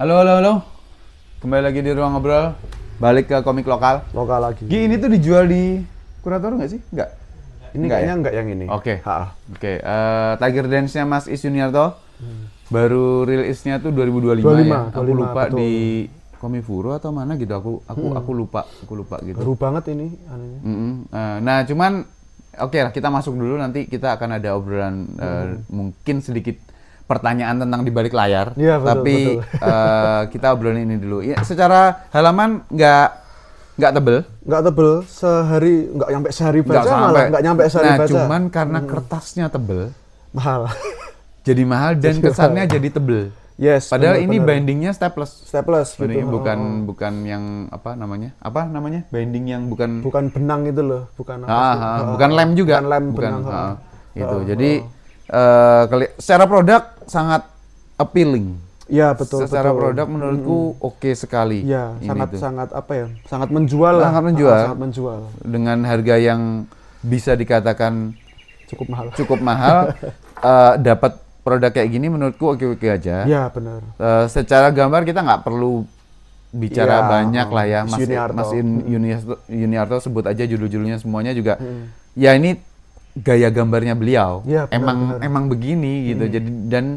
Halo, halo, halo. Kembali lagi di Ruang Ngobrol. Balik ke komik lokal. Lokal lagi. Ini tuh dijual di Kurator nggak sih? Nggak. Ini Nggak kayaknya ya? enggak yang ini. Oke. Ha-ha. Oke. Tiger Dance-nya Mas Is Yuniarto. Baru rilisnya tuh 2025 ya. 25, Aku lupa betul. di Komifuro atau mana gitu. Aku lupa gitu. Baru banget ini anunya. Nah, cuman oke lah, kita masuk dulu, nanti kita akan ada obrolan mungkin sedikit pertanyaan tentang di balik layar. Iya, betul, Tapi betul. kita obrolin ini dulu. Ya, secara halaman nggak tebel. Enggak tebel, enggak nyampe sehari Nggak baca malah enggak nyampe sehari Nah, baca. cuman karena kertasnya tebel, Mahal. jadi mahal dan kesannya jadi tebel. Yes. Padahal benar, ini benar. bindingnya staples. Staples gitu. Ini bukan yang apa namanya? Apa namanya? Binding yang bukan Bukan benang itu loh, bukan apa sih? bukan lem juga. Bukan lem Bukan, benang. gitu. Jadi secara produk sangat appealing. Iya, betul, Secara betul. produk menurutku oke sekali. Iya, ini tuh. sangat apa ya? Sangat menjual lah. Sangat menjual. Sangat menjual. Dengan harga yang bisa dikatakan Cukup mahal. cukup mahal, dapat produk kayak gini menurutku oke-oke aja. Iya, benar. Secara gambar kita nggak perlu bicara Iya, banyak lah ya. Mas Yuniarto. Yuniarto sebut aja judul-judulnya semuanya juga. Ya ini gaya gambarnya beliau. Iya, benar, benar. Emang begini gitu. Jadi dan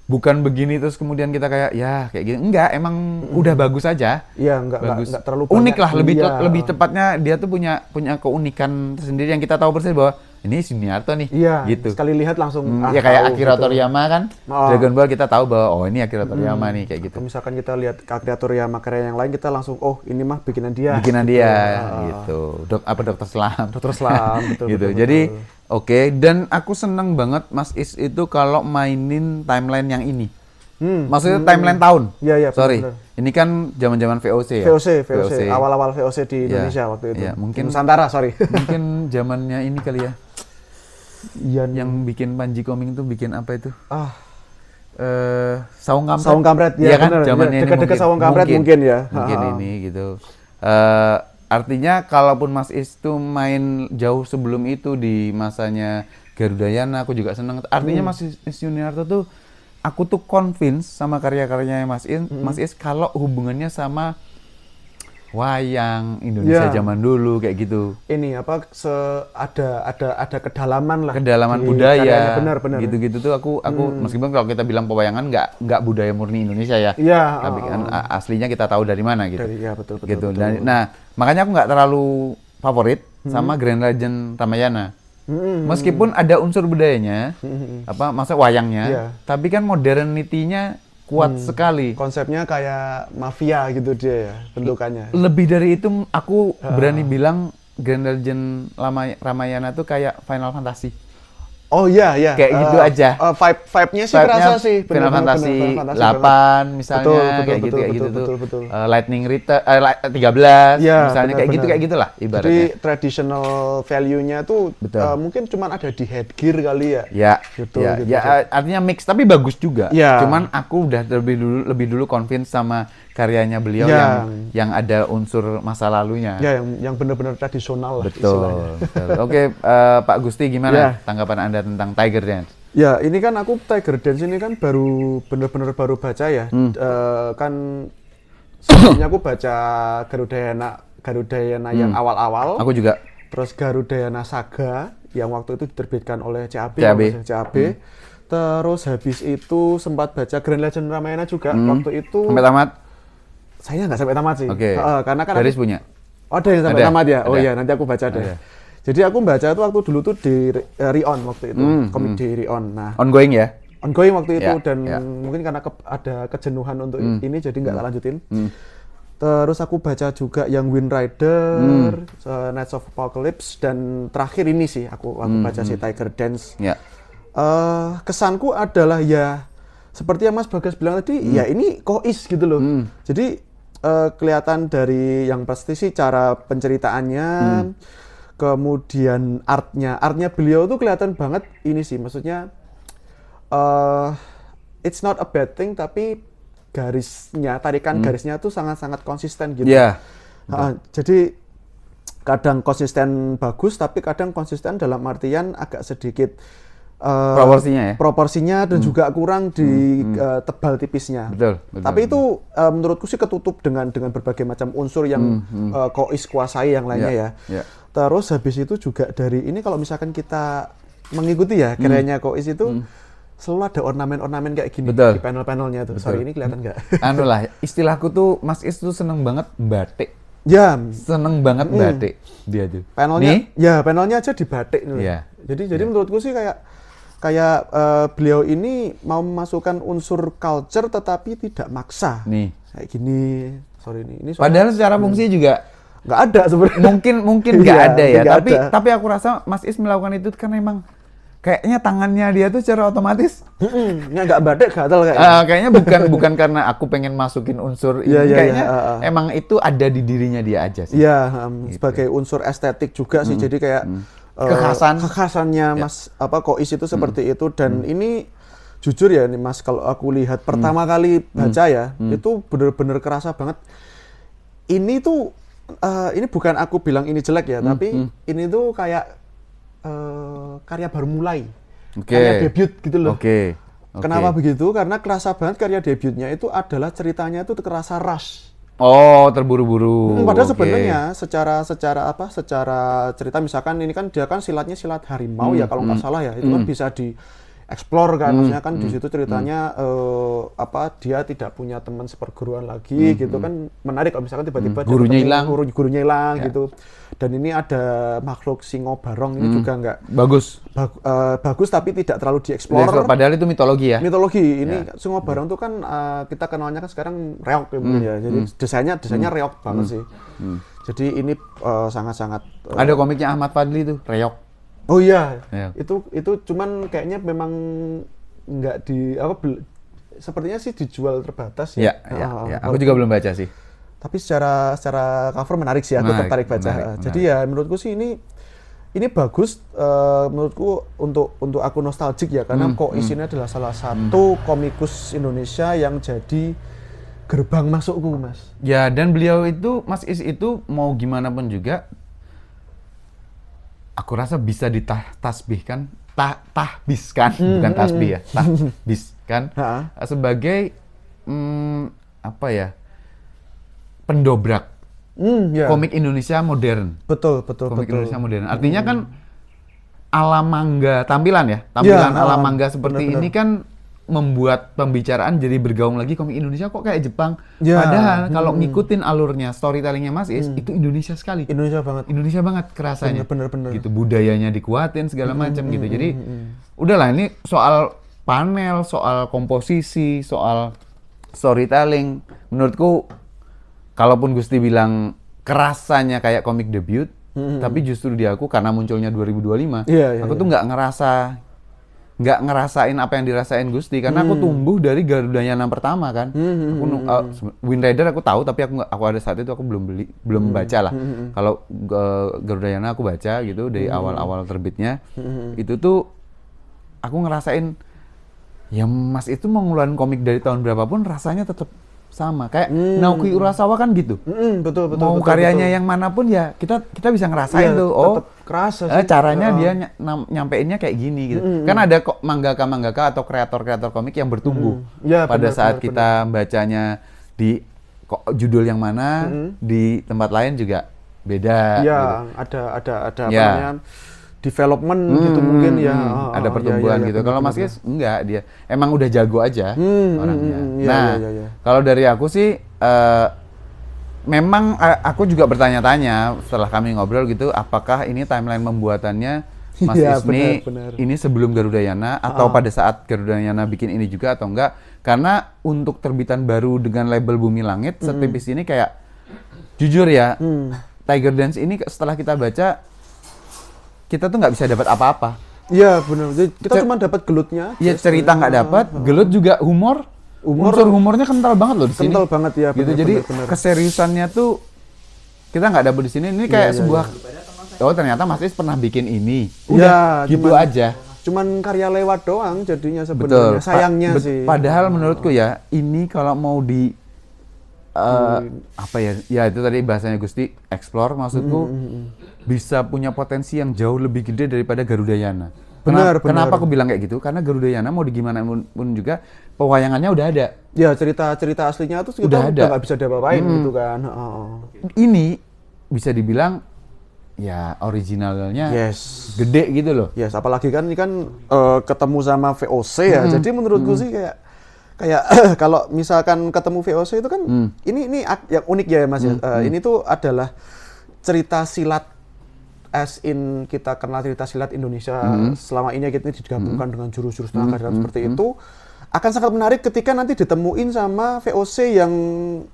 bukan begini terus kemudian kita kayak ya kayak gini. Enggak, emang udah bagus aja. Iya, enggak Bagus. terlalu Unik banyak. lah, Iya. lebih tepatnya dia tuh punya keunikan tersendiri yang kita tahu persis bahwa ini Yuniarto nih. Iya, Gitu. sekali lihat langsung Ya kayak tahu Akira gitu. Toriyama kan, Oh. Dragon Ball kita tahu bahwa oh ini Akira Toriyama nih kayak gitu. Kalau misalkan kita lihat Akira Toriyama karya yang lain, kita langsung oh ini mah bikinan dia. Bikinan gitu. dia gitu. Dokter Slump. Dokter Slump, betul, gitu. betul, Jadi betul. oke, dan aku seneng banget Mas Is itu kalau mainin timeline yang ini. Maksudnya timeline tahun. Iya, iya, Sorry. benar. Ini kan zaman-zaman VOC ya. VOC, awal-awal VOC di Iya, Indonesia waktu itu. iya, mungkin- Nusantara, sorry. Mungkin zamannya ini kali ya. Iya, Yang bikin Panji Koming tuh bikin apa itu? ah, Saung Kampret. Saung Kampret, ya, Iya kan? bener. Zamannya Iya, ini dekat-dekat Saung Kampret mungkin ya. Mungkin Ha-ha. ini gitu. Artinya kalaupun Mas Is tuh main jauh sebelum itu di masanya Garudayana, aku juga seneng. Artinya Mas Is Yuniarto tuh aku tuh convince sama karya-karyanya Mas Is kalau hubungannya sama wayang Indonesia Ya. zaman dulu kayak gitu. Ini apa ada kedalaman lah. Kedalaman di budaya, karyanya. Benar. gitu-gitu tuh aku meskipun kalau kita bilang pewayangan nggak budaya murni Indonesia ya, Iya, tapi kan aslinya kita tahu dari mana gitu. ya betul. Gitu. betul. Nah, makanya aku nggak terlalu favorit sama Grand Legend Ramayana. Meskipun ada unsur budayanya, apa masa wayangnya, Iya. tapi kan modernity-nya kuat sekali. Konsepnya kayak mafia gitu dia ya, bentukannya. Lebih dari itu, aku berani bilang Grand Legend Ramayana tuh kayak Final Fantasy. Oh iya. Kayak gitu aja. Vibe-nya sih Vibe-nya kerasa sih. Final Fantasy bener, 8 misalnya kayak gitu betul. Lightning Return 13 Iya, misalnya kayak benar. gitulah ibaratnya. Jadi traditional value-nya tuh Betul. mungkin cuman ada di headgear kali ya. Ya, Gitu, ya, gitu. ya, artinya mix tapi bagus juga. Ya. Cuman aku udah lebih dulu convince sama karyanya beliau Ya. yang ada unsur masa lalunya. Ya yang benar-benar tradisional lah Betul. istilahnya. Betul. Oke, Pak Gusti gimana Ya. tanggapan Anda tentang Tiger Dance? Ya, ini kan aku Tiger Dance ini kan benar-benar baru baca ya. Kan sebelumnya aku baca Garudayana yang awal-awal. Aku juga. Terus Garudayana Saga yang waktu itu diterbitkan oleh CAB. CAB. CAB. Terus habis itu sempat baca Grand Legend Ramayana juga waktu itu. Sampai tamat? Saya nggak sampai tamat sih. Oke. Karena kan Garis punya? Oh, ada yang sampai Ada, tamat ya? Oh ada. iya, nanti aku baca deh. Ada. Jadi aku baca itu waktu dulu tuh di Rion waktu itu, komik di Rion. Nah, Ongoing ya? ongoing waktu itu Ya, dan ya. mungkin karena ada kejenuhan untuk ini jadi nggak tak lanjutin. Terus aku baca juga yang Wind Rider, Knights of Apocalypse dan terakhir ini sih aku baca si Tiger Dance. Ya. Kesanku adalah ya seperti yang Mas Bagas bilang tadi, ya ini kois gitu loh. Jadi kelihatan dari yang pasti sih cara penceritaannya, kemudian artnya beliau tuh kelihatan banget ini sih, maksudnya it's not a bad thing tapi tarikan garisnya tuh sangat-sangat konsisten gitu. Iya. Jadi kadang konsisten bagus tapi kadang konsisten dalam artian agak sedikit proporsinya dan juga kurang di tebal tipisnya. Betul. Tapi itu menurutku sih ketutup dengan berbagai macam unsur yang Kois kuasai yang lainnya ya. Terus habis itu juga dari ini kalau misalkan kita mengikuti ya karyanya Kois itu selalu ada ornamen-ornamen kayak gini di panel-panelnya tuh. Sorry, ini kelihatan nggak? Anu lah, istilahku tuh Mas Is tuh seneng banget batik. Ya, seneng banget batik dia tuh. Panelnya, ya panelnya aja di batik nih. Yeah. Jadi menurutku sih kayak beliau ini mau memasukkan unsur culture tetapi tidak maksa. Nih, kayak gini. Sorry ini. Padahal secara fungsi juga nggak ada sebenarnya. Mungkin nggak ada ya. Tapi aku rasa Mas Is melakukan itu kan emang kayaknya tangannya dia tuh secara otomatis nggak batik gatel kayaknya. Kayaknya bukan karena aku pengen masukin unsur ini, kayaknya emang itu ada di dirinya dia aja sih. Iya, gitu. Sebagai unsur estetik juga sih. Jadi kayak kekhasannya Mas Kois itu seperti itu dan ini jujur ya nih Mas, kalau aku lihat pertama kali baca ya, itu bener-bener kerasa banget. Ini tuh ini bukan aku bilang ini jelek ya, tapi ini tuh kayak karya baru mulai, karya debut gitu loh. Kenapa begitu? Karena kerasa banget karya debutnya itu adalah ceritanya itu kerasa rush. Oh, terburu-buru. Padahal sebenarnya secara cerita misalkan ini kan dia kan silatnya silat harimau ya kalau nggak salah ya, itu kan bisa explore kan, maksudnya kan di situ ceritanya dia tidak punya teman seperguruan lagi gitu kan, menarik kalau misalkan tiba-tiba gurunya hilang gitu. Dan ini ada makhluk singo barong ini juga nggak bagus tapi tidak terlalu dieksplor. Padahal itu mitologi ya. Mitologi ini singo barong tuh kan kita kenalnya kan sekarang reog ya. Jadi desainnya reog banget sih. Jadi ini sangat-sangat ada komiknya Ahmad Fadli tuh, reog. Oh iya, itu cuman kayaknya memang nggak sepertinya sih dijual terbatas ya. Ya. Aku juga belum baca sih. Tapi secara cover menarik sih, aku tertarik baca. Jadi ya menurutku sih ini bagus, menurutku untuk aku nostalgic ya, karena Kois ini adalah salah satu komikus Indonesia yang jadi gerbang masukku, Mas. Ya, dan beliau itu, Mas Is itu mau gimana pun juga, aku rasa bisa ditasbihkan, tahbiskan, bukan tasbih ya, tahbiskan sebagai pendobrak komik Indonesia modern. Betul. Komik Indonesia modern. Artinya kan ala manga tampilan ala manga seperti ini kan membuat pembicaraan jadi bergaung lagi komik Indonesia kok kayak Jepang. Padahal kalau ngikutin alurnya, storytellingnya Mas Is, itu Indonesia sekali. Indonesia banget kerasanya. Bener. Gitu, budayanya dikuatin segala macam gitu. Jadi udahlah, ini soal panel, soal komposisi, soal storytelling. Menurutku kalaupun Gusti bilang kerasanya kayak komik debut, tapi justru di aku karena munculnya 2025, aku tuh nggak ngerasain apa yang dirasain Gusti, karena aku tumbuh dari Garudayana pertama kan. Wind Rider aku tahu, tapi aku ada saat itu aku belum baca lah. Kalau Garudayana aku baca gitu dari awal-awal terbitnya, itu tuh aku ngerasain ya Mas itu mau ngeluarin komik dari tahun berapapun rasanya tetap sama kayak Naoki Urasawa kan gitu. Betul. Mau karyanya yang manapun ya kita bisa ngerasain tuh. Oh, kerasa sih. Caranya dia nyampeinnya kayak gini gitu. Kan ada kok mangaka atau kreator komik yang bertumbuh. Pada saat kita bacanya di judul yang mana, di tempat lain juga beda. Iya, gitu. ada apa namanya? Development gitu mungkin ya. Ada pertumbuhan gitu. Kalau Mas Is enggak, dia emang udah jago aja orangnya. Kalau dari aku sih memang aku juga bertanya-tanya setelah kami ngobrol gitu, apakah ini timeline pembuatannya Mas Is ini sebelum Garudayana atau pada saat Garudayana bikin ini juga atau enggak? Karena untuk terbitan baru dengan label Bumi Langit setipis ini kayak jujur ya, Tiger Dance ini setelah kita baca kita tuh nggak bisa dapat apa-apa. Iya benar. Kita cuma dapat gelutnya. Iya, cerita nggak dapat, gelut juga unsur humornya kental banget loh di sini. Kental banget ya. Gitu. Jadi keseriusannya tuh kita nggak dapet di sini. Ini kayak sebuah. Oh ternyata Mas Is pernah bikin ini. Udah gitu aja. Cuman karya lewat doang jadinya sebenarnya. Sayangnya sih. Padahal menurutku ya ini kalau mau di ya itu tadi bahasanya Gusti, explore maksudku bisa punya potensi yang jauh lebih gede daripada Garudayana. Benar. Kenapa aku bilang kayak gitu? Karena Garudayana mau digimana pun juga pewayangannya udah ada. Ya cerita aslinya tuh Udah ada. nggak bisa diapa-apain gitu kan. Ini bisa dibilang ya originalnya gede gitu loh. Yes, apalagi kan ini kan ketemu sama VOC ya. Jadi menurutku sih kayak kalau misalkan ketemu VOC itu kan ini yang unik ya Mas ya. Ini tuh adalah cerita silat as in kita kenal cerita silat Indonesia selama ini kita digabungkan dengan jurus-jurus naga dan seperti itu akan sangat menarik ketika nanti ditemuin sama VOC yang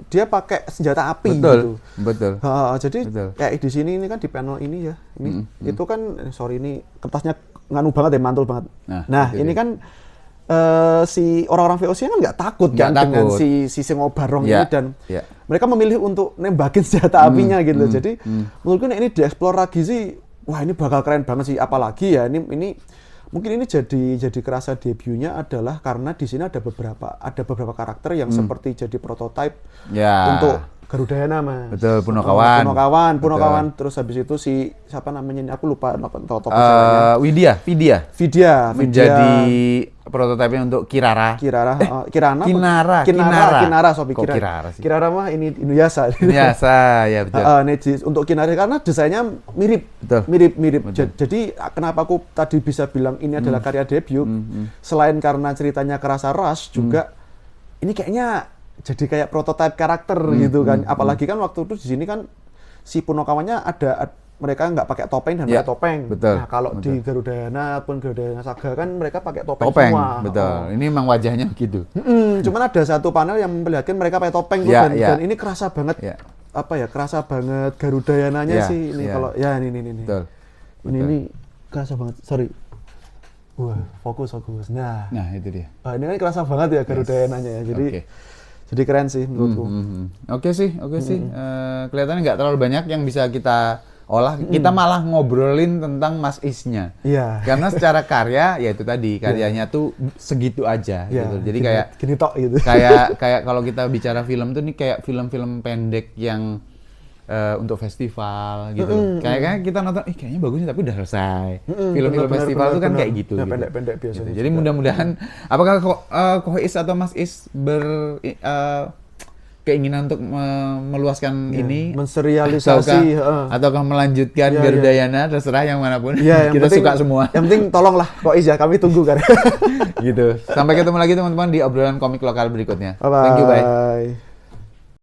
dia pakai senjata api gitu. Betul. Jadi kayak di sini ini kan di panel ini ya. Ini itu kan sorry ini kertasnya nganu banget ya, mantul banget. Nah, ini kan si orang-orang VOC kan nggak takut kan dengan si Singobarong ini dan mereka memilih untuk nembakin senjata apinya gitu. Jadi menurutku ini dieksplor lagi sih, wah ini bakal keren banget sih. Apalagi ya ini mungkin ini jadi kerasa debutnya adalah karena di sini ada beberapa karakter yang seperti jadi prototipe untuk Garudayana Mas. Betul, Punokawan. Punokawan. Terus habis itu si siapa namanya ini aku lupa tokoh ceweknya. Vidya menjadi prototipe untuk Kirara. Kinara Sobi Kok Kirara. Kirara sih? Kirara mah ini Inuyasha. Inuyasha ya betul. Neji untuk Kinara karena desainnya mirip. Betul. Jadi kenapa aku tadi bisa bilang ini adalah karya debut? Selain karena ceritanya kerasa rush juga ini kayaknya jadi kayak prototipe karakter gitu kan. Apalagi kan waktu itu di sini kan si Punokawannya ada mereka nggak pakai topeng dan pakai topeng. Betul. Nah, kalau di Garudayana pun Garudayana Saga kan mereka pakai topeng semua. Betul. Ini memang wajahnya begitu. Cuman ada satu panel yang memperlihatkan mereka pakai topeng dan ini kerasa banget kerasa banget Garudayananya sih ini kalau ini. Betul. Ini kerasa banget. Sorry. Wah, fokus. Nah, itu dia. Ini kan kerasa banget ya Garudayananya ya. Jadi keren sih menurutku. Oke sih. Kelihatannya nggak terlalu banyak yang bisa kita olah. Kita malah ngobrolin tentang Mas Isnya. Iya. Karena secara karya, ya itu tadi karyanya tuh segitu aja. Gitu. Jadi kayak gini tok gitu. Kayak kalau kita bicara film tuh nih kayak film-film pendek yang untuk festival gitu. Kayaknya kita nonton, kayaknya bagus nih tapi udah selesai. Film-film festival itu kan kayak gitu. Pendek-pendek biasanya. Gitu. Jadi mudah-mudahan, apakah Kois atau Mas Is keinginan untuk meluaskan ini, menserialisasi, ataukah melanjutkan Garudayana, terserah yang manapun. Yang kita penting, suka semua. Yang penting tolonglah Kois ya, kami tunggu kan. Gitu. Sampai ketemu lagi teman-teman di obrolan komik lokal berikutnya. Bye-bye. Thank you, bye.